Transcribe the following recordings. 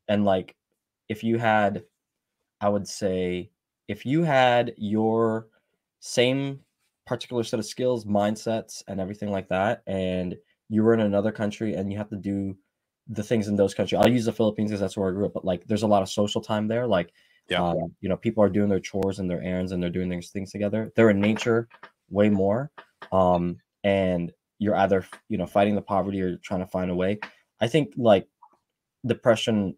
And like, if you had, I would say, if you had your same particular set of skills, mindsets, and everything like that, and you were in another country and you have to do the things in those countries. I'll use the Philippines because that's where I grew up, but like there's a lot of social time there. Like, Yeah. you know, people are doing their chores and their errands and they're doing these things together. They're in nature way more. And you're either, you know, fighting the poverty or trying to find a way. I think like depression,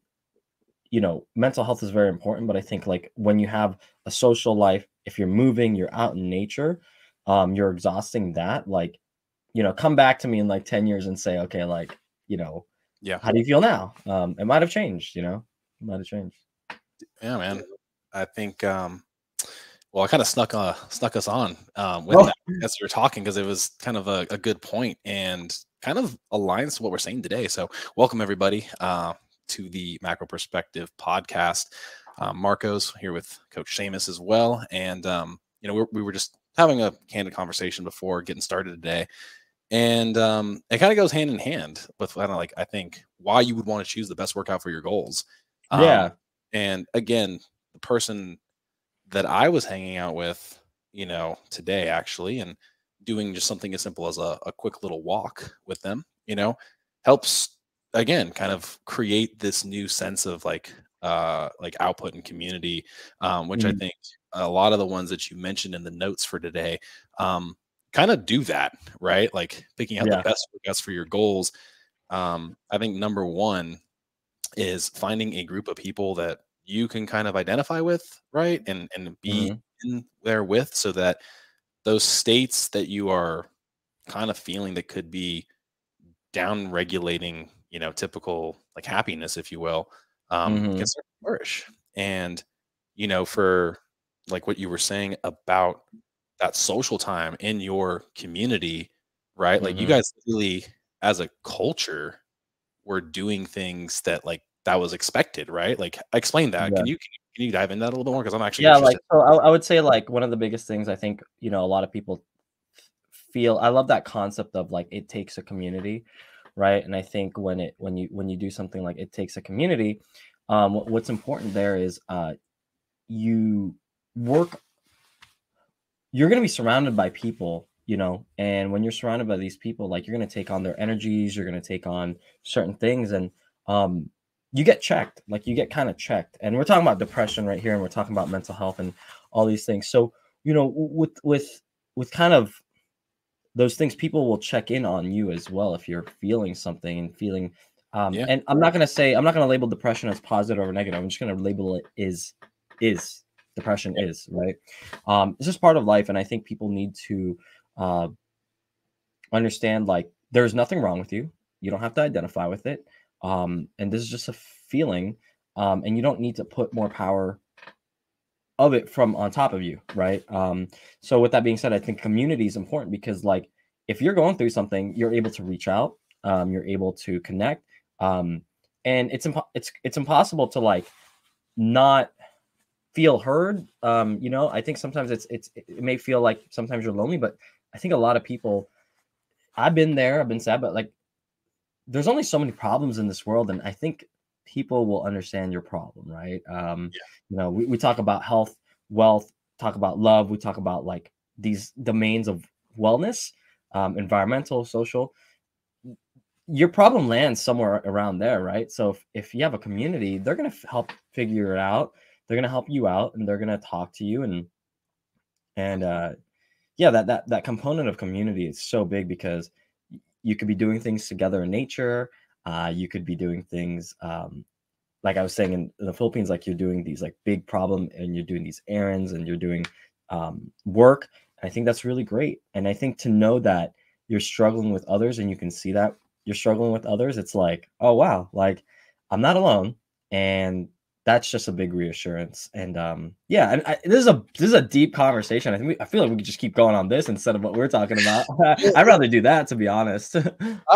you know, mental health is very important, but I think like when you have a social life, if you're moving, you're out in nature, you're exhausting that, like, you know, come back to me in like 10 years and say, okay, like, you know, Yeah. how do you feel now? It might have changed, you know, it might have changed. Yeah, man. I think well, I kind of snuck us on with Oh, that as you were talking, because it was kind of a good point and kind of aligns to what we're saying today. So welcome everybody to the Macro Perspective podcast. Marco's here with Coach Seamus as well. And you know, we were just having a candid conversation before getting started today. And it kind of goes hand in hand with kind of like, I think, why you would want to choose the best workout for your goals. yeah. And again, the person that I was hanging out with, you know, today actually, and doing just something as simple as a quick little walk with them, you know, helps again kind of create this new sense of like output and community, which I Mhm. think a lot of the ones that you mentioned in the notes for today kind of do that, right? Like picking out the Yeah. best workouts for your goals. I think number one is finding a group of people that you can kind of identify with, right? And be Mhm. in there with, so that those states that you are kind of feeling that could be down regulating, you know, typical like happiness, if you will, can Mhm. start to flourish. And, you know, for like what you were saying about that social time in your community, right? Like you Mhm. guys really, as a culture, were doing things that like that was expected, right? Like explain that. Yeah. Can you dive into that a little bit more? Because I'm actually Yeah, like, interested. so I would say, like, one of the biggest things I think, you know, a lot of people feel, I love that concept of, like, it takes a community, right? And I think when you do something like it takes a community, what's important there is, you work you're gonna be surrounded by people, you know, and when you're surrounded by these people, like, you're gonna take on their energies, you're gonna take on certain things, and you get checked, like you get kind of checked. And we're talking about depression right here, and we're talking about mental health and all these things. So, you know, with kind of those things, people will check in on you as well if you're feeling something and feeling. Yeah. And I'm not gonna label depression as positive or negative. I'm just gonna label it is depression Yeah. is, right. It's just part of life, and I think people need to uh, understand, like, there's nothing wrong with you. You don't have to identify with it, and this is just a feeling, and you don't need to put more power of it from on top of you, right? So with that being said, I think community is important because, like, if you're going through something, you're able to reach out, you're able to connect, um, and it's impossible to like not feel heard. You know, I think sometimes it may feel like sometimes you're lonely, but I think a lot of people. I've been there, I've been sad, but like there's only so many problems in this world, and I think people will understand your problem, right? You know, we talk about health, wealth, talk about love, we talk about like these domains of wellness, environmental, social. Your problem lands somewhere around there, right? So if you have a community, they're gonna help figure it out. They're gonna help you out, and they're gonna talk to you, and yeah, that component of community is so big because you could be doing things together in nature. You could be doing things, like I was saying in the Philippines, like you're doing these like big problem and you're doing these errands and you're doing work. I think that's really great. And I think to know that you're struggling with others and you can see that you're struggling with others, it's like, oh wow, like I'm not alone. And that's just a big reassurance. And yeah, and this is a deep conversation. I feel like we could just keep going on this instead of what we're talking about. Well, I'd rather do that, to be honest.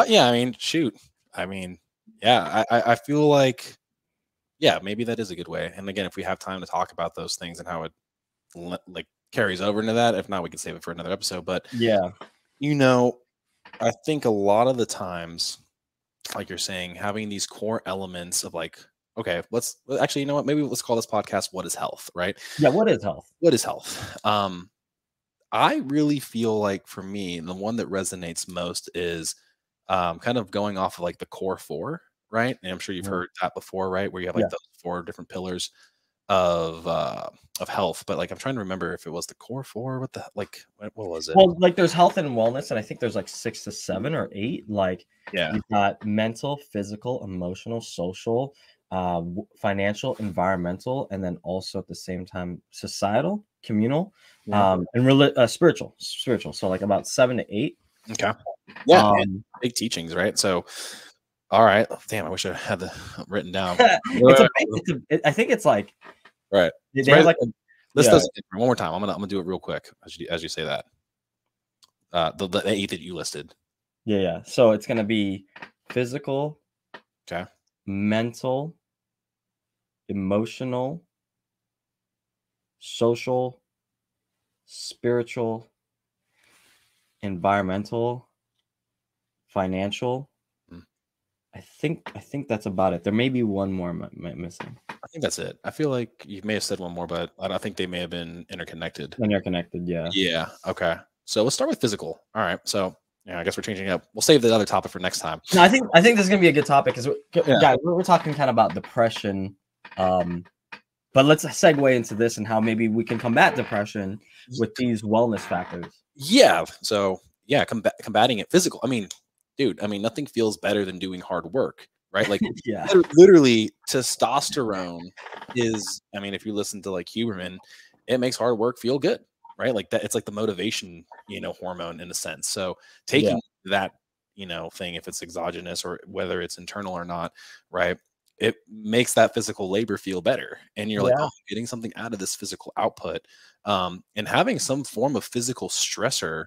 yeah. I mean, shoot. I mean, yeah. I feel like, yeah, maybe that is a good way. And again, if we have time to talk about those things and how it like carries over into that, if not, we can save it for another episode. But Yeah. you know, I think a lot of the times, like you're saying, having these core elements of like okay, let's actually, you know what? Maybe let's call this podcast "What is Health?" Right? Yeah, what is health? What is health? I really feel like for me, the one that resonates most is kind of going off of like the core four, right? And I'm sure you've Mhm. heard that before, right? Where you have Yeah. like those four different pillars of health. But like I'm trying to remember if it was the core four. What the like? What was it? Well, like there's health and wellness, and I think there's like 6 to 7 or 8. Like Yeah. you've got mental, physical, emotional, social, financial, environmental, and then also at the same time societal, communal, Yeah. and spiritual. Spiritual. So like about 7 to 8. Okay. Yeah. Man, Um, big teachings, right? So, all right. Damn, I wish I had the written down. I think it's like Right. they So have like a, let's yeah, do it one more time. I'm gonna do it real quick as you say that. The 8 that you listed. yeah. So it's gonna be physical, Okay. mental, emotional, social, spiritual, environmental, financial. Mm. I think that's about it. There may be one more missing. I think that's it. I feel like you may have said one more, but I think they may have been interconnected. When you're connected, yeah. Yeah. Okay. So let's start with physical. All right. So yeah, I guess we're changing up. We'll save the other topic for next time. No, I think this is gonna be a good topic because Yeah. guys, we're talking kind of about depression. But let's segue into this and how maybe we can combat depression with these wellness factors. Yeah. So yeah, combating it physical. I mean, dude, nothing feels better than doing hard work, right? Like Yeah. literally testosterone is, if you listen to like Huberman, it makes hard work feel good, right? Like that, it's like the motivation, hormone in a sense. So Yeah. taking that, thing, if it's exogenous or whether it's internal or not, right? It makes that physical labor feel better. And you're like, oh, Yeah. I'm getting something out of this physical output. And having some form of physical stressor,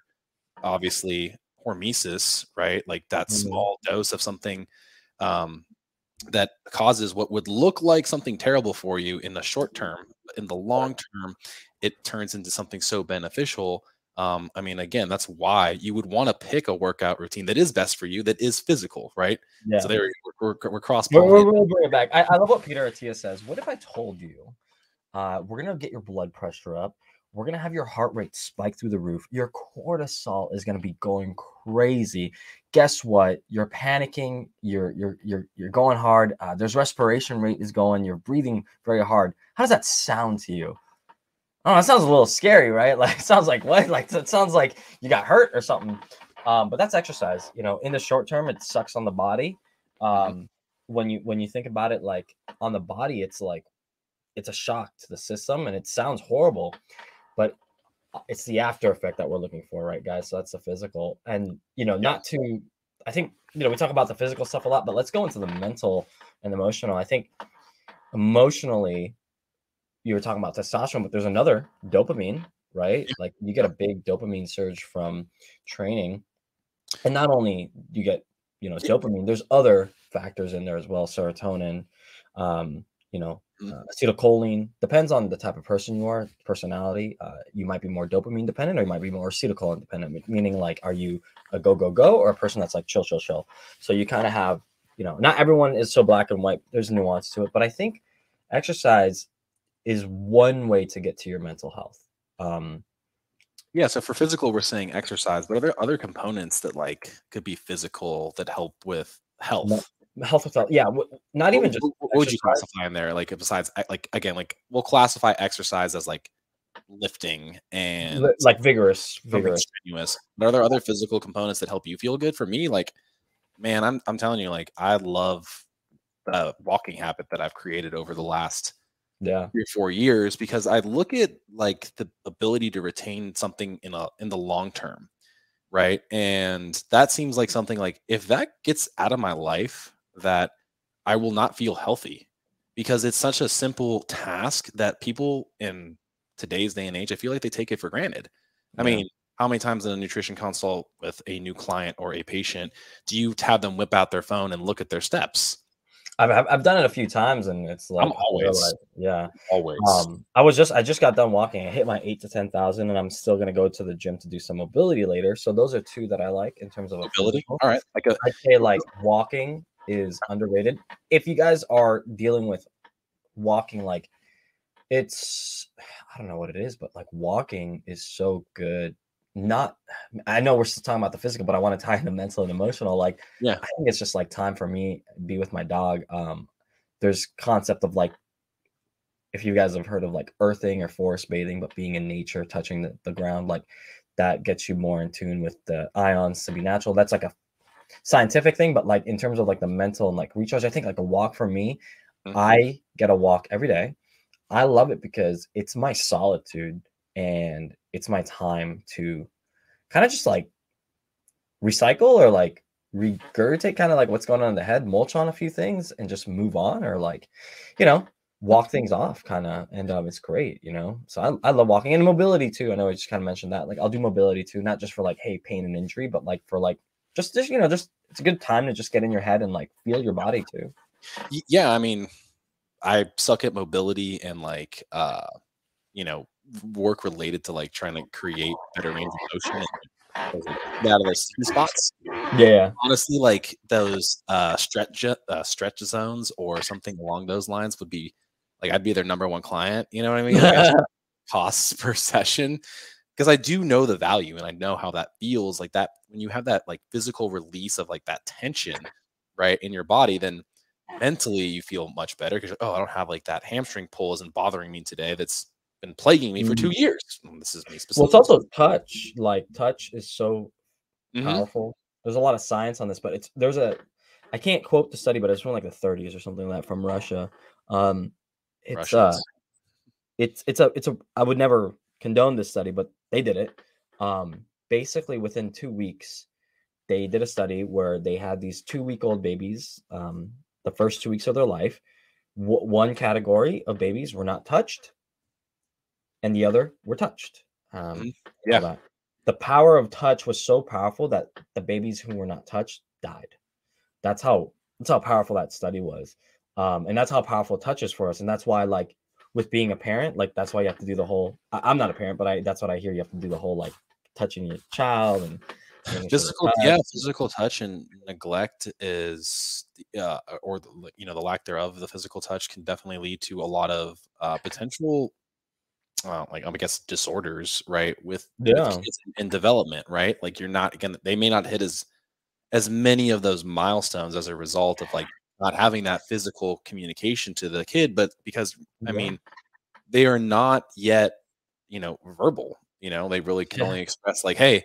obviously hormesis, right? Like that Mhm. small dose of something um, that causes what would look like something terrible for you in the short term, but in the long term, it turns into something so beneficial. Again, that's why you would want to pick a workout routine that is best for you, that is physical, right? So Yeah. there we're cross We'll, pollinating. we'll bring it back. I love what Peter Attia says. What if I told you we're going to get your blood pressure up? We're going to have your heart rate spike through the roof. Your cortisol is going to be going crazy. Guess what? You're panicking. You're going hard. There's respiration rate is going. You're breathing very hard. How does that sound to you? Oh, that sounds a little scary, right? Like, it sounds like what? Like, it sounds like you got hurt or something. But that's exercise. In the short term, it sucks on the body. Mhm. When you think about it, like on the body, it's like it's a shock to the system, and it sounds horrible, but it's the after effect that we're looking for, right, guys? So that's the physical, and Yeah. not to. I think we talk about the physical stuff a lot, but let's go into the mental and emotional. I think emotionally you were talking about testosterone, but there's another dopamine, right? Like you get Yeah. a big dopamine surge from training. And not only do you get, dopamine, there's other factors in there as well. Serotonin, um, Mhm. acetylcholine, depends on the type of person you are, personality. You might be more dopamine dependent or you might be more acetylcholine dependent, meaning like, are you a go, go, go or a person that's like chill, chill, chill? So you kind of have, not everyone is so black and white. There's nuance to it, but I think exercise is one way to get to your mental health. Um, Yeah, so for physical, we're saying exercise, but are there other components that like could be physical that help with me- health? health without, yeah, not What, even just what would you exercise, classify in there? Like besides, like again, like we'll classify exercise as like lifting and like vigorous, something vigorous. strenuous. But are there other physical components that help you feel good? For me, like man, I'm telling you, like I love the walking habit that I've created over the last Yeah, 3 or 4 years because I look at like the ability to retain something in the long term, right? And that seems like something like if that gets out of my life, that I will not feel healthy because it's such a simple task that people in today's day and age, I feel like they take it for granted. I yeah. mean, how many times in a nutrition consult with a new client or a patient do you have them whip out their phone and look at their steps? I've done it a few times, and it's I'm like I always, realize, yeah. always I just got done walking. I hit my 8 to 10,000, and I'm still gonna go to the gym to do some mobility later. So those are two that I like in terms of a mobility. physical. All right, like a I'd say like walking, is underrated. If you guys are dealing with walking, like it's, I don't know what it is, but like walking is so good. Not, I know we're still talking about the physical, but I want to tie in the mental and emotional. Like, Yeah. I think it's just like time for me to be with my dog. There's concept of like, if you guys have heard of like earthing or forest bathing, but being in nature, touching the ground, like that gets you more in tune with the ions to be natural. That's like a scientific thing, but like in terms of like the mental and like recharge, I think like a walk for me, I get a walk every day. I love it because it's my solitude and it's my time to kind of just like recycle or like regurgitate kind of like what's going on in the head, mulch on a few things and just move on, or like, walk things off kind of. And it's great, So I love walking and mobility too. I know I just kind of mentioned that. Like I'll do mobility too, not just for like, hey, pain and injury, but like for like just it's a good time to just get in your head and like feel your body too. Yeah, I mean, I suck at mobility and like work related to like trying to create better range of motion and get out of those sweet spots. Yeah. Honestly, like those stretch zones or something along those lines would be like I'd be their number one client. You know what I mean? Like costs per session, because I do know the value and I know how that feels. Like that when you have that like physical release of like that tension, right, in your body, then mentally you feel much better because I don't have like that hamstring pull isn't bothering me today. That's been plaguing me for 2 years. This is me Well, it's specifically. also touch. Like touch is so Mhm. powerful. There's a lot of science on this, but I can't quote the study, but it's from like the 30s or something like that from Russia. Um, it's Russians. I would never condone this study, but they did it. Basically within 2 weeks, they did a study where they had these 2-week-old babies. The first 2 weeks of their life, one category of babies were not touched, and the other were touched. Yeah. That. The power of touch was so powerful that the babies who were not touched died. That's how powerful that study was. And that's how powerful touch is for us. And that's why, like, with being a parent, like that's why you have to do the whole. I'm not a parent, but that's what I hear. You have to do the whole like touching your child and making sure Physical touch and neglect is or the lack thereof of the physical touch can definitely lead to a lot of potential like I guess disorders, right, with Yeah. kids in development, right? Like you're not gonna they may not hit as many of those milestones as a result of like not having that physical communication to the kid, but because I Yeah. mean they are not yet verbal. They really can Yeah. only express like, hey,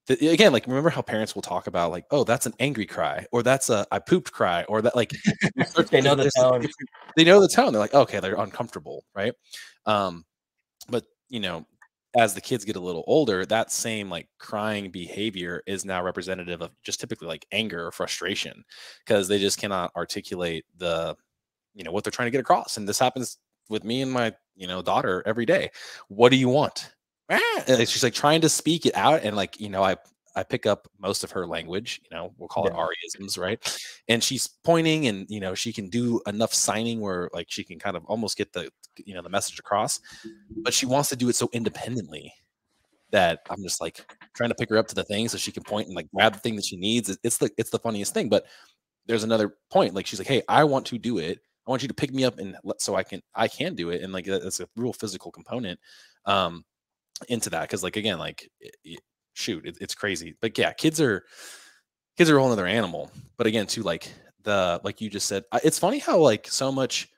again, like remember how parents will talk about like, oh, that's an angry cry, or that's a I pooped cry, or that like They know the tone. they know the tone. They're like, okay, they're uncomfortable, right? But as the kids get a little older, that same like crying behavior is now representative of just typically like anger or frustration because they just cannot articulate what they're trying to get across. And this happens with me and my daughter every day. What do you want? And she's like trying to speak it out, and like I pick up most of her language. We'll call it Yeah. Ariisms, right? And she's pointing, and she can do enough signing where like she can kind of almost get the message across, but she wants to do it so independently that I'm just like trying to pick her up to the thing so she can point and like grab the thing that she needs. It's the funniest thing. But there's another point. Like she's like, hey, I want to do it. I want you to pick me up and so I can do it. And like that's a real physical component into that. Cause like again, like shoot, it's crazy. But yeah, kids are a whole other animal. But again, too, like like you just said, it's funny how like so much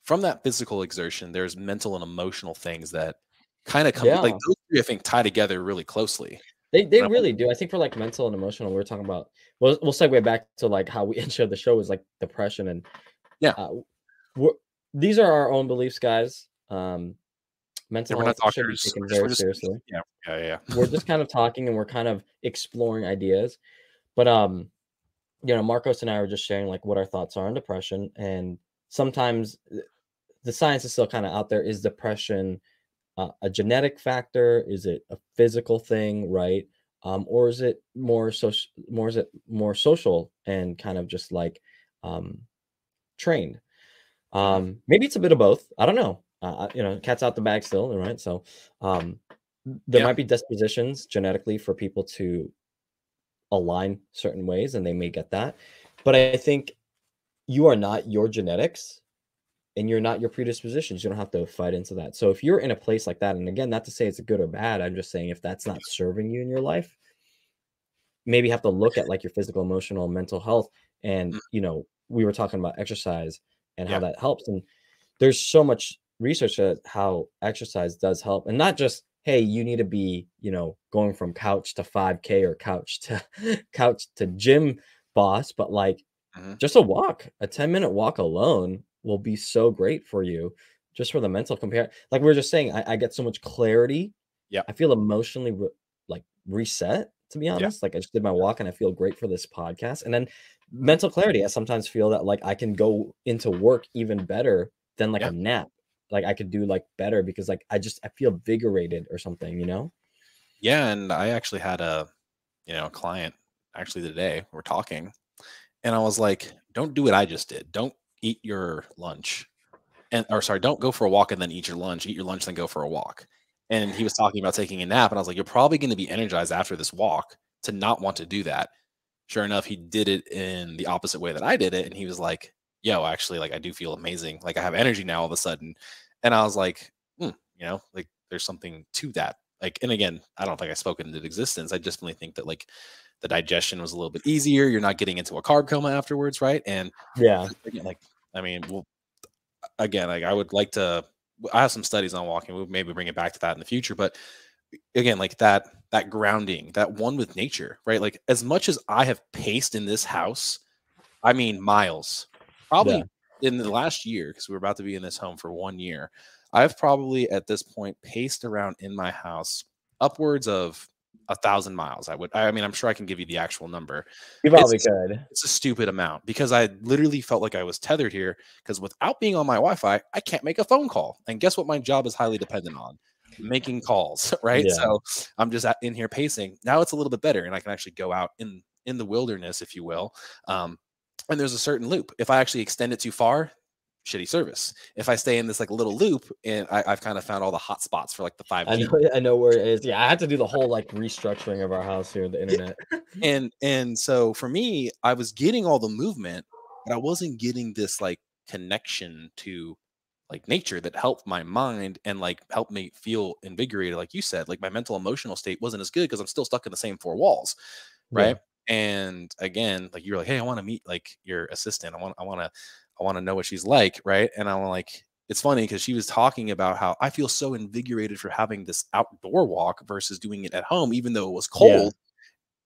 from that physical exertion, there's mental and emotional things that kind of come like Yeah. those three, I think, tie together really closely. They really do. I think for like mental and emotional, we're talking about. We'll segue back to like how we intro the show is like depression and Yeah. we're, these are our own beliefs, guys. Yeah, Mental we're not health should be doctors. taken We're very just seriously. yeah. We're just kind of talking and we're kind of exploring ideas. But Marcos and I were just sharing like what our thoughts are on depression, and sometimes the science is still kind of out there. Is depression a genetic factor? Is it a physical thing, right? Or is it more social? More social and kind of just like trained? Mhm. Maybe it's a bit of both. I don't know. Cat's out the bag still, right? So there Yeah. might be dispositions genetically for people to align certain ways, and they may get that. But I think you are not your genetics and you're not your predispositions. You don't have to fight into that. So if you're in a place like that, and again, not to say it's a good or bad, I'm just saying if that's not serving you in your life, maybe have to look at like your physical, emotional, mental health. And, Mm, we were talking about exercise and how yeah. that helps. And there's so much research that how exercise does help. And not just, hey, you need to be, going from couch to 5K or couch to couch to gym boss, but like Hmm. just a walk, a 10-minute walk alone will be so great for you just for the mental compare. Like we were just saying, I get so much clarity. Yeah. I feel emotionally like reset, to be Yeah. honest. Like I just did my walk and I feel great for this podcast. And then Mhm. mental clarity, I sometimes feel that like I can go into work even better than like a Yeah. nap. Like I could do like better because like I feel invigorated or something. Yeah. And I actually had a client actually today. We're talking, and I was like, "Don't do what I just did. Don't eat your lunch, and or sorry, don't go for a walk and then eat your lunch. Eat your lunch, then go for a walk." And he was talking about taking a nap, and I was like, "You're probably going to be energized after this walk to not want to do that." Sure enough, he did it in the opposite way that I did it, and he was like, "Yo, actually, like I do feel amazing. Like I have energy now all of a sudden." And I was like, like there's something to that. Like, and again, I don't think I spoke it into existence. I definitely think that like the digestion was a little bit easier. You're not getting into a carb coma afterwards, right? And Yeah. again, like, I mean, well, again, like I would like to. I have some studies on walking. We'll maybe bring it back to that in the future, but again, like that grounding, that one with nature, right? Like as much as I have paced in this house, I mean miles. Yeah. Probably in the last year, because we're about to be in this home for 1 year, I've probably at this point paced around in my house upwards of 1,000 miles. I mean, I'm sure I can give you the actual number. You It's probably could. it's a stupid amount because I literally felt like I was tethered here because without being on my Wi-Fi, I can't make a phone call. And guess what my job is highly dependent on? Making calls, right? Yeah. So I'm just in here pacing. Now it's a little bit better and I can actually go out in the wilderness, if you will. And there's a certain loop. If I actually extend it too far, shitty service. If I stay in this like little loop and I've kind of found all the hot spots for like the I 5G. know I know where it is. Yeah, I had to do the whole like restructuring of our house here, the Yeah. internet. And so for me, I was getting all the movement, but I wasn't getting this like connection to like nature that helped my mind and like helped me feel invigorated. Like you said, like my mental emotional state wasn't as good because I'm still stuck in the same four walls. Yeah. Right. And again, like you're like, hey, I want to meet like your assistant. I want to know what she's like. Right. And I'm like, it's funny because she was talking about how I feel so invigorated for having this outdoor walk versus doing it at home, even though it was Yeah. cold.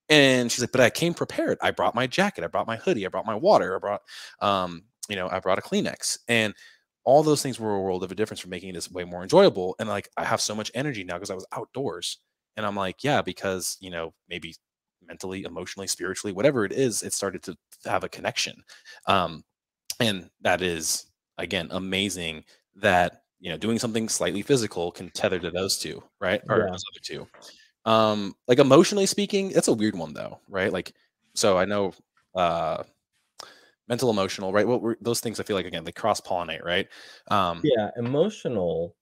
And she's like, but I came prepared. I brought my jacket, I brought my hoodie, I brought my water, I brought a Kleenex. And all those things were a world of a difference for making this way more enjoyable. And like I have so much energy now because I was outdoors. And I'm like, yeah, because maybe mentally, emotionally, spiritually, whatever it is, it started to have a connection. Um, and that is again amazing that doing something slightly physical can tether to those two, right? Or Yeah. those other two. Like emotionally speaking, that's a weird one though, right? Like, so I know uh mental, emotional, right? What were those things? I feel like again they cross pollinate, right? Um, Yeah, emotional.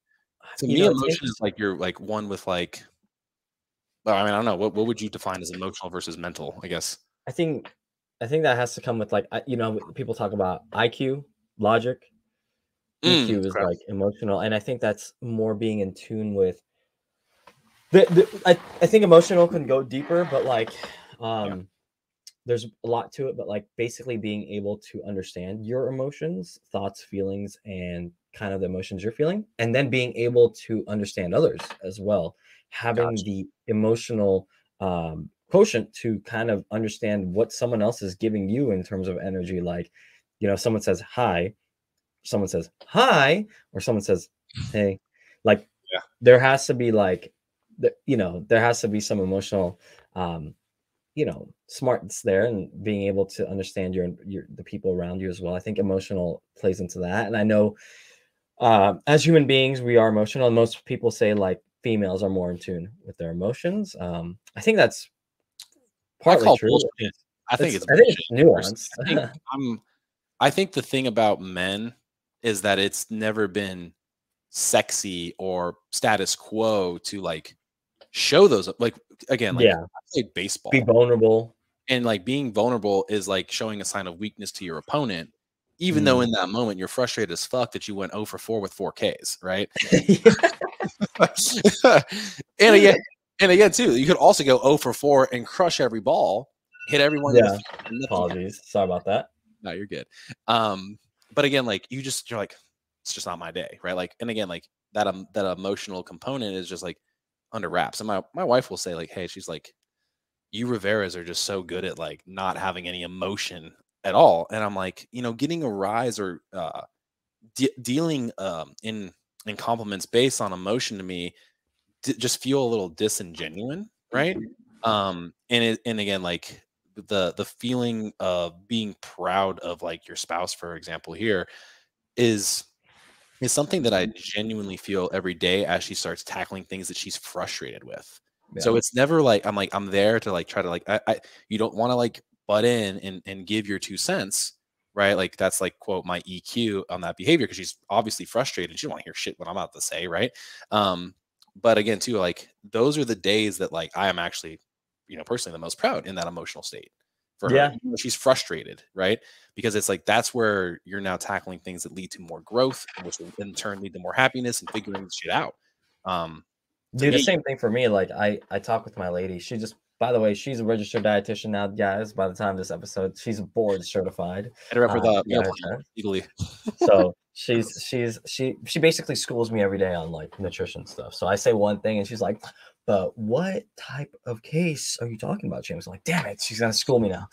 to me, It's emotion is interesting. like you're like one with like. Well, I mean, I don't know. What would you define as emotional versus mental? I guess. I think I think that has to come with like people talk about IQ, logic. EQ is Okay. like emotional, and I think that's more being in tune with I think emotional can go deeper, but like Yeah. um there's a lot to it, but like basically being able to understand your emotions, thoughts, feelings, and kind of the emotions you're feeling, and then being able to understand others as well. Having Gotcha. the emotional quotient to kind of understand what someone else is giving you in terms of energy. Like, someone says hi, someone says hi, or someone says hey. Like, Yeah. there has to be like, there has to be some emotional um smarts there and being able to understand your the people around you as well. I think emotional plays into that. And I know as human beings we are emotional, and most people say like females are more in tune with their emotions. I think that's I partly call true. bullshit. I think it's I think bullshit. it's Personally, nuanced. I'm. I think the thing about men is that it's never been sexy or status quo to like show those like again like Yeah, I played be baseball vulnerable. and like being vulnerable is like showing a sign of weakness to your opponent even though in that moment you're frustrated as fuck that you went 0 for 4 with 4 Ks, right? and again, too, you could also go 0 for 4 and crush every ball, hit everyone in the field, and nothing happened. Apologies. Sorry about that. No, you're good. But again, like you're like, it's just not my day, right? Like, and again, like that emotional component is just like under wraps. And my wife will say, like, hey, she's like, you Riveras are just so good at like not having any emotion at all. And I'm like, getting a rise or dealing in compliments based on emotion to me just feel a little disingenuous, right? And again, like the feeling of being proud of like your spouse, for example, here is something that I genuinely feel every day as she starts tackling things that she's frustrated with. Yeah. So it's never like I'm there to like try to like you don't want to like butt in and give your 2 cents, right? Like that's like quote my EQ on that behavior because she's obviously frustrated. She don't want to hear shit what I'm about to say, right? But again, too, like those are the days that like I am actually, personally the most proud in that emotional state for her. She's frustrated, right? Because it's like that's where you're now tackling things that lead to more growth, which will in turn lead to more happiness and figuring this shit out. The same thing for me. Like I talk with my lady. She just, by the way, she's a registered dietitian now, guys. By the time this episode, she's board certified. Legally. So she basically schools me every day on like nutrition stuff. So I say one thing and she's like, but what type of case are you talking about, James? I'm like, damn it, she's gonna school me now.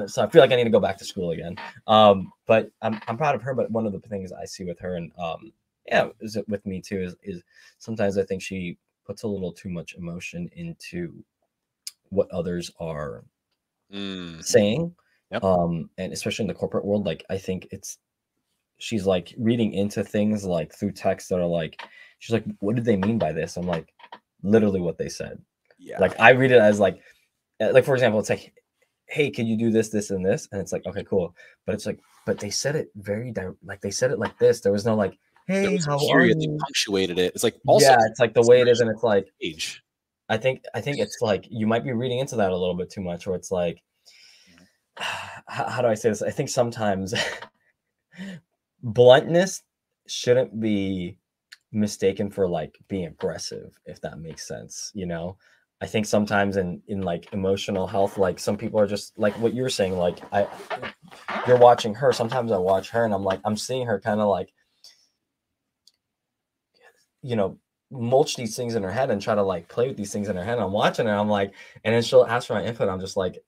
So I feel like I need to go back to school again. But I'm proud of her. But one of the things I see with her and is it with me too is sometimes I think she puts a little too much emotion into what others are saying. Yep. And especially in the corporate world, like I think she's like reading into things like through text that are like, she's like, what did they mean by this? I'm like, literally what they said. Yeah. Like I read it as like for example, it's like, hey, can you do this, this, and this? And it's like, okay, cool. But it's like, but they said it very like they said it like this. There was no like, hey, how are you? They punctuated it. It's like also it's like the way it is, and it's like age. I think it's like you might be reading into that a little bit too much, or it's like, how do I say this? I think sometimes bluntness shouldn't be mistaken for like being aggressive, if that makes sense. I think sometimes in like emotional health, like some people are just like what you're saying, like you're watching her. Sometimes I watch her and I'm like, I'm seeing her kind of like, mulch these things in her head and try to like play with these things in her head. And I'm watching her, I'm like, and then she'll ask for my input. I'm just like,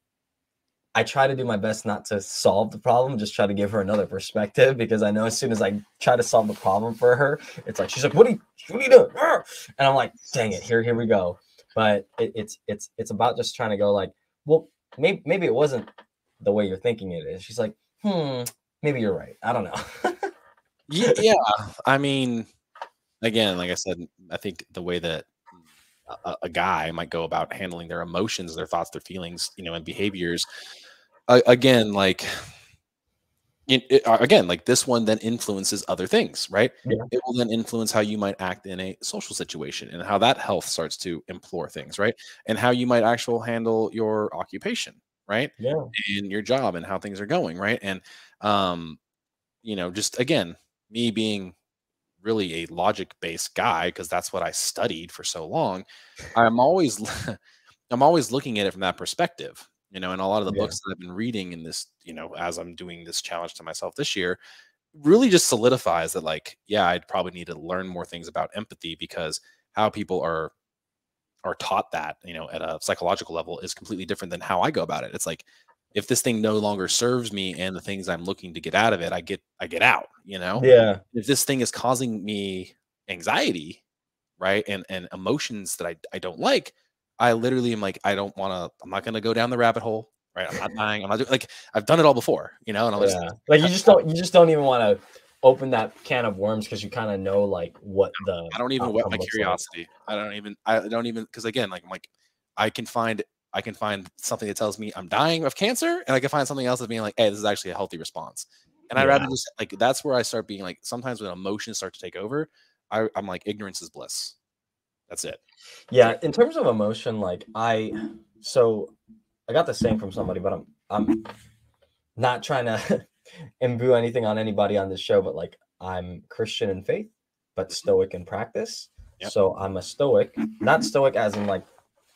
I try to do my best not to solve the problem, just try to give her another perspective, because I know as soon as I try to solve the problem for her, it's like, she's like, what are you doing? And I'm like, dang it, here we go. But it's about just trying to go like, well, maybe it wasn't the way you're thinking it is. She's like, maybe you're right. I don't know. Yeah. I mean, again, like I said, I think the way that a guy might go about handling their emotions, their thoughts, their feelings, and behaviors, again, like like this one then influences other things, right? Yeah. It will then influence how you might act in a social situation and how that health starts to implore things, right? And how you might actually handle your occupation, right? Yeah. And your job and how things are going, right? And just again, me being really a logic-based guy, because that's what I studied for so long, I'm always looking at it from that perspective, and a lot of the books that I've been reading in this, as I'm doing this challenge to myself this year, really just solidifies that, like, yeah, I'd probably need to learn more things about empathy, because how people are taught that, at a psychological level is completely different than how I go about it. It's like, if this thing no longer serves me and the things I'm looking to get out of it, I get out, Yeah. If this thing is causing me anxiety, right, and emotions that I don't like, I literally am like, I'm not going to go down the rabbit hole, right? I'm not dying. I'm not doing, like, I've done it all before, and I'm just like, you just don't even want to open that can of worms, because you kind of know like what I don't even whet my curiosity. Like. I don't even, because again, like, I'm like, I can find something that tells me I'm dying of cancer, and I can find something else that's being like, hey, this is actually a healthy response. And I'd rather just, like, that's where I start being like, sometimes when emotions start to take over, I'm like, ignorance is bliss. That's it. Yeah. In terms of emotion, like I got the saying from somebody, but I'm not trying to imbue anything on anybody on this show, but like I'm Christian in faith, but Mhm. Stoic in practice. Yep. So I'm a Stoic, not Stoic as in like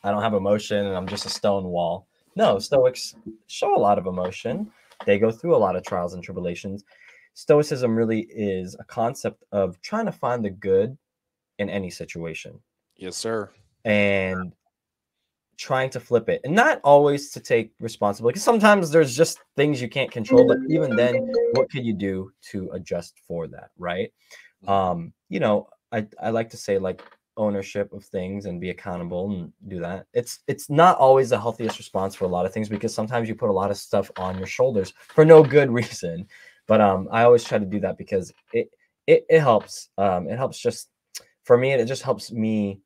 I don't have emotion and I'm just a stone wall. No, Stoics show a lot of emotion. They go through a lot of trials and tribulations. Stoicism really is a concept of trying to find the good in any situation Yes, sir. and trying to flip it, and not always to take responsibility, because sometimes there's just things you can't control, but even then, what could you do to adjust for that, right? Mhm. You know, I like to say like ownership of things and be accountable and do that. It's not always the healthiest response for a lot of things, because sometimes you put a lot of stuff on your shoulders for no good reason. But I always try to do that because it helps. It helps just for me, it just helps me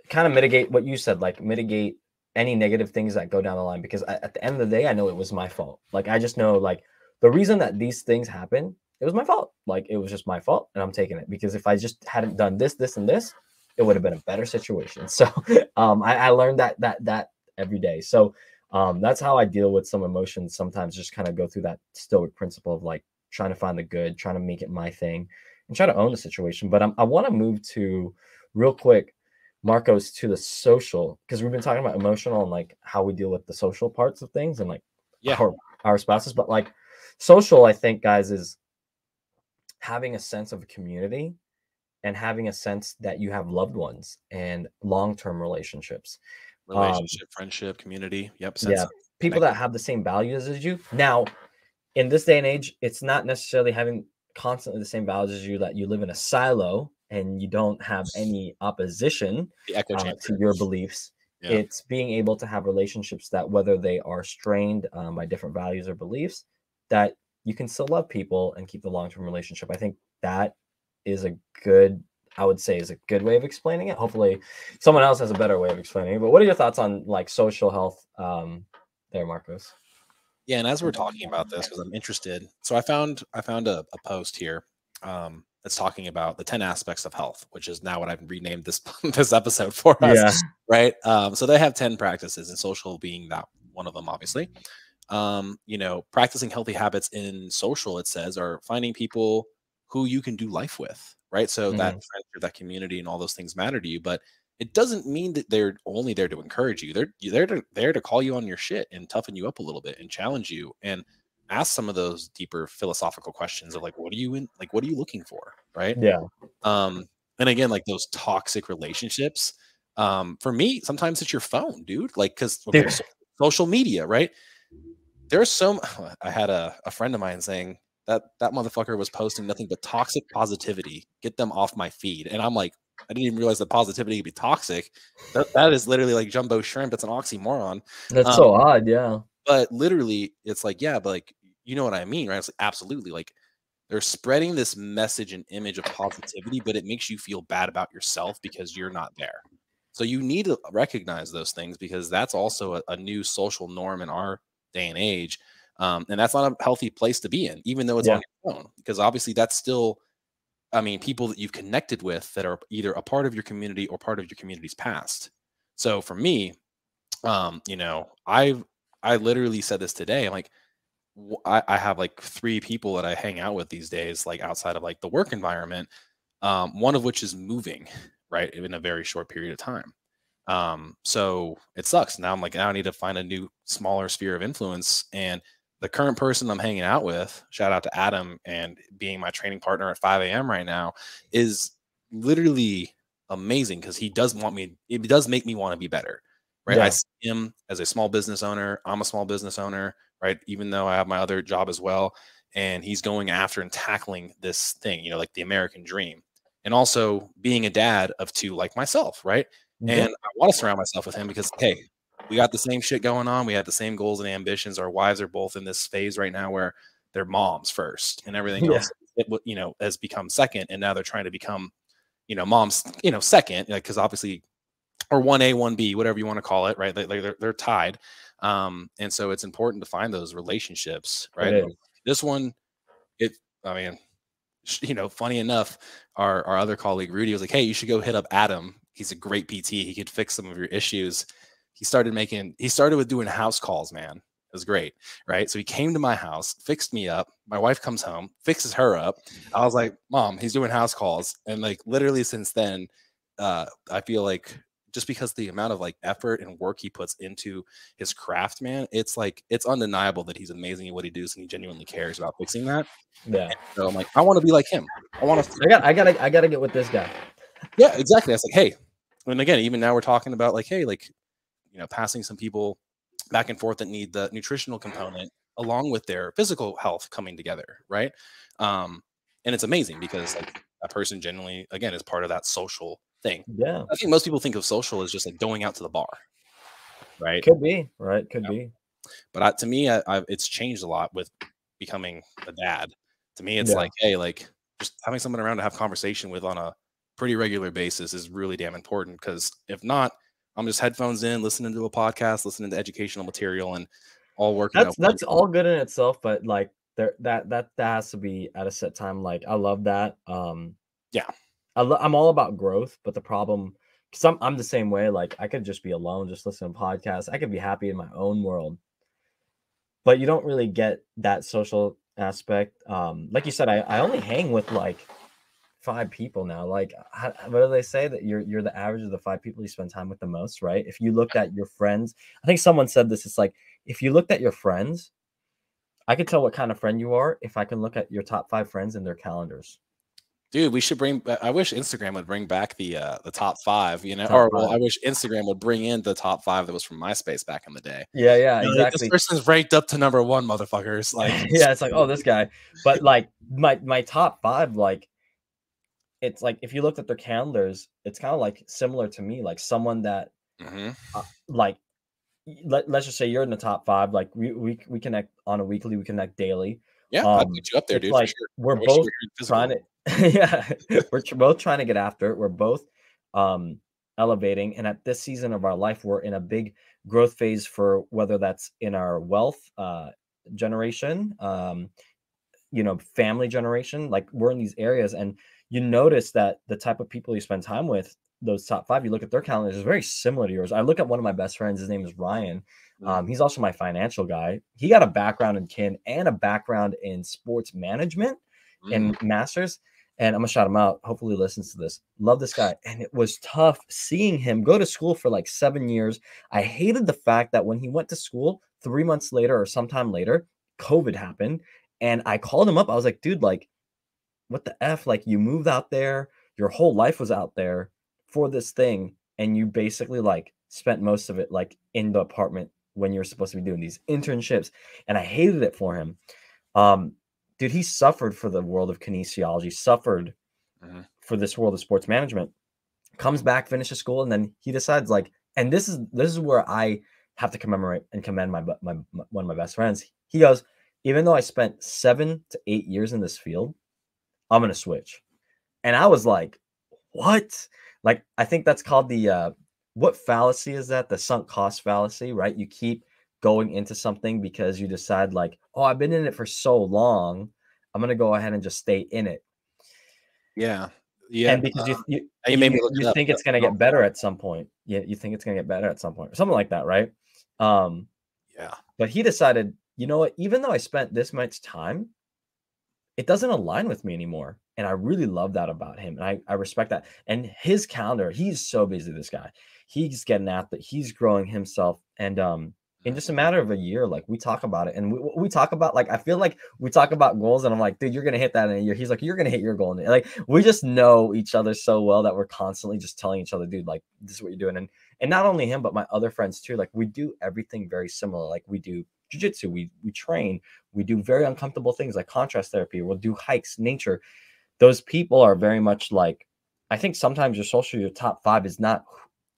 kind of mitigate what you said, like mitigate any negative things that go down the line. Because at the end of the day, I know it was my fault. Like I just know like the reason that these things happen, it was my fault. Like it was just my fault, and I'm taking it, because if I just hadn't done this, this, and this, it would have been a better situation. So I learned that every day. So that's how I deal with some emotions. Sometimes just kind of go through that stoic principle of like trying to find the good, trying to make it my thing, and try to own the situation. But I want to move to real quick, Marcos, to the social, because we've been talking about emotional and like how we deal with the social parts of things and like Yeah. our spouses, but like social, I think, guys, is having a sense of a community and having a sense that you have loved ones and long-term relationships. Um, Relationship, friendship, community. Yep. Sense yeah, of people that connected. have the same values as you. Now, in this day and age, it's not necessarily having constantly the same values as you, that you live in a silo and you don't have any opposition The echo to chamber. your beliefs. Yeah. It's being able to have relationships that, whether they are strained by different values or beliefs, that you can still love people and keep the long-term relationship. I think that is a good, I would say, is a good way of explaining it. Hopefully someone else has a better way of explaining it. But what are your thoughts on like social health there, Marcos? Yeah, and as we're talking about this, because I'm interested, so I found a post here that's talking about the 10 aspects of health, which is now what I've renamed this this episode for us, Yeah. right? So they have 10 practices, and social being that one of them, obviously. Practicing healthy habits in social, it says, are finding people who you can do life with, right? So that Mhm. friendship, that community, and all those things matter to you, but it doesn't mean that they're only there to encourage you. They're there to call you on your shit and toughen you up a little bit and challenge you and ask some of those deeper philosophical questions of like, what are you looking for, right? Yeah. Um, and again, like those toxic relationships. For me, sometimes it's your phone, dude. Like, because okay, Dude. so social media, right? There's some I had a friend of mine saying that motherfucker was posting nothing but toxic positivity. Get them off my feed. And I'm like, I didn't even realize that positivity could be toxic. That is literally like jumbo shrimp. It's an oxymoron. That's Um, so odd, yeah. but literally, it's like, yeah, but like, you know what I mean, right? It's like, absolutely. Like, they're spreading this message and image of positivity, but it makes you feel bad about yourself because you're not there. So you need to recognize those things, because that's also a new social norm in our day and age. And that's not a healthy place to be in, even though it's Yeah. on your phone, because obviously that's still, I mean, people that you've connected with that are either a part of your community or part of your community's past. So for me, I literally said this today. I'm like, I have like three people that I hang out with these days, like outside of like the work environment. One of which is moving, right, in a very short period of time. So it sucks. Now I'm like, now I need to find a new, smaller sphere of influence. And the current person I'm hanging out with, shout out to Adam and being my training partner at 5 a.m. right now, is literally amazing, because he does want me, it does make me want to be better. Right. I Yeah. see him as a small business owner. I'm a small business owner, right? Even though I have my other job as well. And he's going after and tackling this thing, like the American dream. And also being a dad of two like myself, right? Yeah. And I want to surround myself with him because, hey, we got the same shit going on. We have the same goals and ambitions. Our wives are both in this phase right now where they're moms first, and everything Yeah. else, has become second. And now they're trying to become, moms, second, because obviously, or 1A, 1B, whatever you want to call it, right? They're tied. And so it's important to find those relationships, It right? is. This one, I mean, funny enough, our other colleague Rudy was like, "Hey, you should go hit up Adam. He's a great PT. He could fix some of your issues." He started with doing house calls, man. It was great, right? So he came to my house, fixed me up. My wife comes home, fixes her up. I was like, Mom, he's doing house calls. And like literally since then, I feel like just because the amount of like effort and work he puts into his craft, man, it's like it's undeniable that he's amazing at what he does and he genuinely cares about fixing that. Yeah. And so I'm like, I want to be like him. I want to. I gotta get with this guy. Yeah, exactly. I was like, hey, and again, even now we're talking about like, hey, like, passing some people back and forth that need the nutritional component along with their physical health coming together, right? And it's amazing because like a person generally, again, is part of that social thing. Yeah. I think most people think of social as just like going out to the bar, right? Could be, right? Could be. But to me, it's changed a lot with becoming a dad. To me, it's Yeah. like, hey, like just having someone around to have conversation with on a pretty regular basis is really damn important. Because if not, I'm just headphones in, listening to a podcast, listening to educational material, and all working. That's all good in itself, but like that has to be at a set time. Like I love that. Yeah. I'm all about growth, but the problem, because I'm the same way. Like I could just be alone, just listen to podcasts. I could be happy in my own world, but you don't really get that social aspect. Like you said, I only hang with like 5 people now. Like what do they say, that you're the average of the 5 people you spend time with the most, right? If you looked at your friends, I think someone said this, it's like if you looked at your friends, I could tell what kind of friend you are if I can look at your top 5 friends in their calendars. Dude, we should bring. I wish Instagram would bring back the top 5. Top Well, 5. I wish Instagram would bring in the top 5 that was from MySpace back in the day. Yeah, Like, this exactly. person's ranked up to number 1, motherfuckers. Like, Yeah, it's like, oh, this guy. But like my top 5, like it's like if you looked at their calendars, it's kind of like similar to me, like someone that like let's just say you're in the top 5, like we connect on a weekly, we connect daily. Yeah, I'd put you up there, It's dude, for like sure. we're I wish you both were here trying physical. to yeah, both trying to get after it. We're both elevating, and at this season of our life, we're in a big growth phase, for whether that's in our wealth generation, family generation. Like we're in these areas, and you notice that the type of people you spend time with, those top 5, you look at their calendars, is very similar to yours. I look at one of my best friends, his name is Ryan. He's also my financial guy. He got a background in kin and a background in sports management and masters. And I'm gonna shout him out. Hopefully he listens to this. Love this guy. And it was tough seeing him go to school for like 7 years. I hated the fact that when he went to school 3 months later or sometime later, COVID happened. And I called him up. I was like, dude, like, what the F? Like, you moved out there, your whole life was out there for this thing, and you basically like spent most of it like in the apartment when you're supposed to be doing these internships. And I hated it for him. Dude, he suffered for the world of kinesiology, suffered for this world of sports management, comes back, finishes school, and then he decides like, and this is where I have to commemorate and commend my one of my best friends. He goes, even though I spent 7 to 8 years in this field, I'm gonna switch. And I was like, what? Like, I think that's called the what fallacy is that? The sunk cost fallacy, right? You keep going into something because you decide like, oh, I've been in it for so long, I'm gonna go ahead and just stay in it. Yeah. Yeah. And because You made me look it up. think it's gonna get better at some point. Yeah, you think it's gonna get better at some point, or something like that, right? Yeah. But he decided, you know what, even though I spent this much time, it doesn't align with me anymore. And I really love that about him. And I respect that. And his calendar, he's so busy, this guy. He's getting after it. He's growing himself. And in just a matter of a year, like we talk about it. And we talk about, like, I feel like we talk about goals, and I'm like, dude, you're gonna hit that in a year. He's like, you're gonna hit your goal in a year. Like, we just know each other so well that we're constantly just telling each other, dude, like, this is what you're doing. And not only him, but my other friends too. Like, we do everything very similar. Like, we do jiu-jitsu, we train, we do very uncomfortable things like contrast therapy, we'll do hikes, nature. Those people are very much like, I think sometimes your top 5 is not,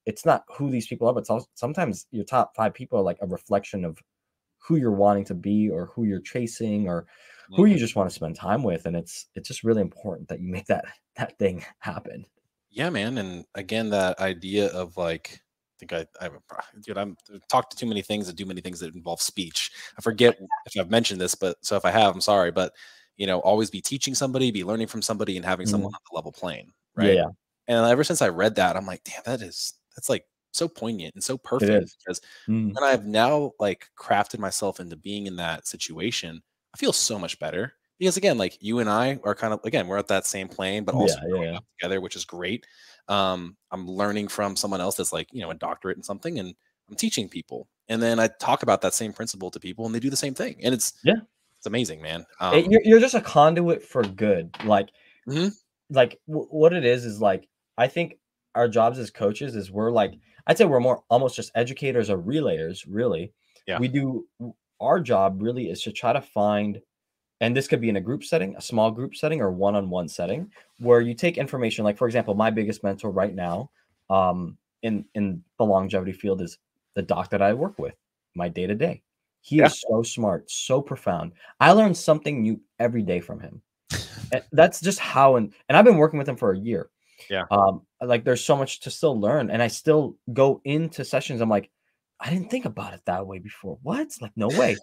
it's not who these people are, but it's also, sometimes your top 5 people are like a reflection of who you're wanting to be, or who you're chasing, or who you just want to spend time with. And it's just really important that you make that thing happen. Yeah, man. And again, that idea of like, dude, I'm talked to too many things and do many things that involve speech. I forget if I've mentioned this, but so if I have, I'm sorry. But always be teaching somebody, be learning from somebody, and having someone on the level plane, right? Yeah. And ever since I read that, I'm like, damn, that's like so poignant and so It perfect is. because Mhm. when I've now like crafted myself into being in that situation, I feel so much better. Because again, like you and I are kind of again, we're at that same plane, but also Yeah, yeah, growing yeah. up together, which is great. I'm learning from someone else that's like, a doctorate in something, and I'm teaching people. And then I talk about that same principle to people and they do the same thing. And Yeah. it's amazing, man. You're just a conduit for good. Mhm. What it is like, I think our jobs as coaches is we're like, I'd say we're more almost just educators or relayers, really. Yeah. We do our job really is to try to find, and this could be in a group setting, a small group setting, or one-on-one setting, where you take information. Like, for example, my biggest mentor right now, in the longevity field is the doc that I work with, my day to day. He Yeah. is so smart, so profound. I learn something new every day from him. And that's just how, and I've been working with him for a year. Yeah. Like, there's so much to still learn, and I still go into sessions. I'm like, I didn't think about it that way before. What? Like, no way.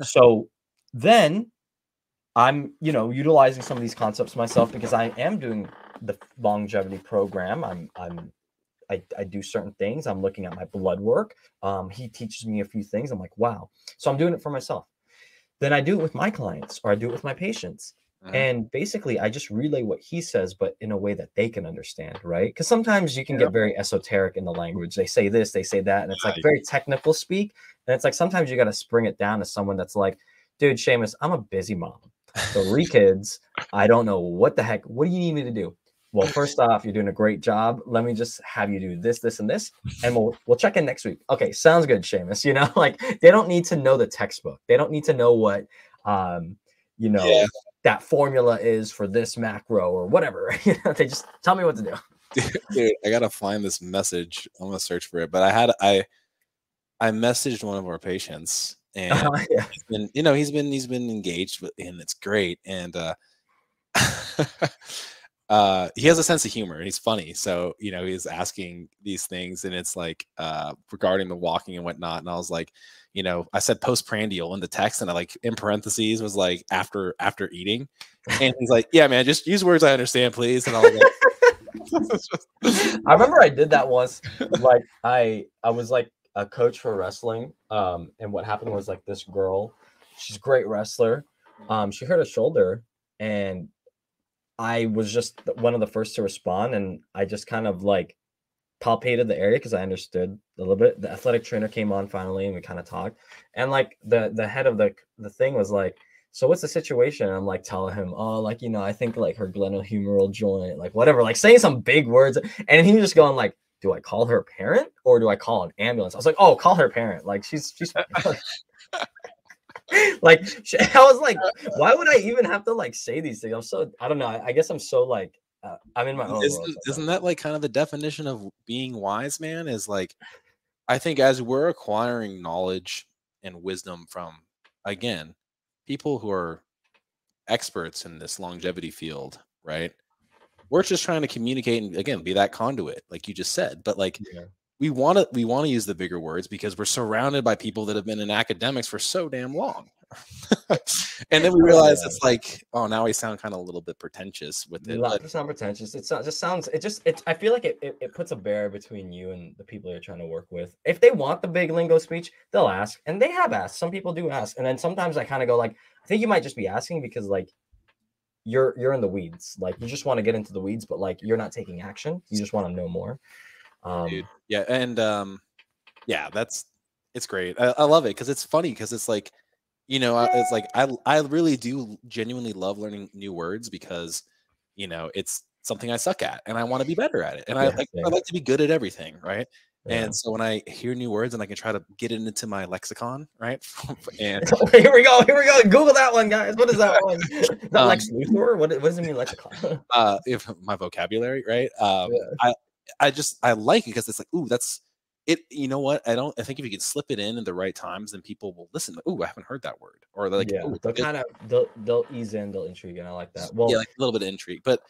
So then I'm, utilizing some of these concepts myself because I am doing the longevity program. I do certain things. I'm looking at my blood work. He teaches me a few things. I'm like, wow. So I'm doing it for myself. Then I do it with my clients or I do it with my patients. Mhm. And basically, I just relay what he says, but in a way that they can understand, right? Because sometimes you can Yeah. get very esoteric in the language. They say this, they say that, and it's like Right. very technical speak. And it's like sometimes you got to spring it down to someone that's like, dude, Seamus, I'm a busy mom, 3 kids. I don't know what the heck. What do you need me to do? Well, first off, you're doing a great job. Let me just have you do this, this, and this, and we'll check in next week. Okay, sounds good, Seamus. Like, they don't need to know the textbook. They don't need to know what um, you Yeah. know, that formula is for this macro or whatever. They just tell me what to do. Dude, I gotta find this message. I'm gonna search for it. But I messaged one of our patients, and Yeah. he's been engaged with, and it's great. And he has a sense of humor and he's funny. So, he's asking these things, and it's like regarding the walking and whatnot. And I was like, I said postprandial in the text, and I like in parentheses was like after eating. And he's like, yeah, man, just use words I understand, please. And I was I remember I did that once. Like, I was like a coach for wrestling. And what happened was, like, this girl, she's a great wrestler. She hurt her shoulder, and I was just one of the first to respond, and I just kind of like palpated the area because I understood a little bit. The athletic trainer came on finally, and we kind of talked. And like the head of the thing was like, "So what's the situation?" And I'm like telling him, "Oh, like, I think like her glenohumeral joint, like whatever," like saying some big words. And he was just going like, "Do I call her parent or do I call an ambulance?" I was like, "Oh, call her parent. Like, she's fine." Like, I was like, why would I even have to like say these things? I don't know. I guess I'm so like, I'm in my own world isn't sometimes. that like kind of the definition of being wise, man? Is like, I think as we're acquiring knowledge and wisdom from, again, people who are experts in this longevity field, right? We're just trying to communicate and again be that conduit, like you just said. But like Yeah. we want to use the bigger words because we're surrounded by people that have been in academics for so damn long. And then we Oh realize yeah. it's like, oh, now we sound kind of a little bit pretentious with it. Not But to sound pretentious. It's not just sounds it just it I feel like it puts a barrier between you and the people you're trying to work with. If they want the big lingo speech, they'll ask. And they have asked. Some people do ask. And then sometimes I kind of go like, I think you might just be asking because like you're in the weeds. Like, you just want to get into the weeds, but like you're not taking action. You just want to know more. dude, Um yeah, and yeah, it's great. I love it because it's funny because it's like, it's like I really do genuinely love learning new words because, it's something I suck at and I want to be better at it. And I yeah, like I same. like to be good at everything, right? Yeah. And so when I hear new words and I can try to get it into my lexicon, right? And Here we go. Here we go. Google that one, guys. What is that one? Is that um Lex Luthor? What does it mean, lexicon? if my vocabulary, right? Yeah. I like it because it's like, ooh, that's it. You know what? I think if you can slip it in at the right times, then people will listen. Ooh, I haven't heard that word, or they're like, Yeah, oh, they'll it, kind of they'll ease in, they'll intrigue, and I like that. yeah, Well, like a little bit of intrigue. But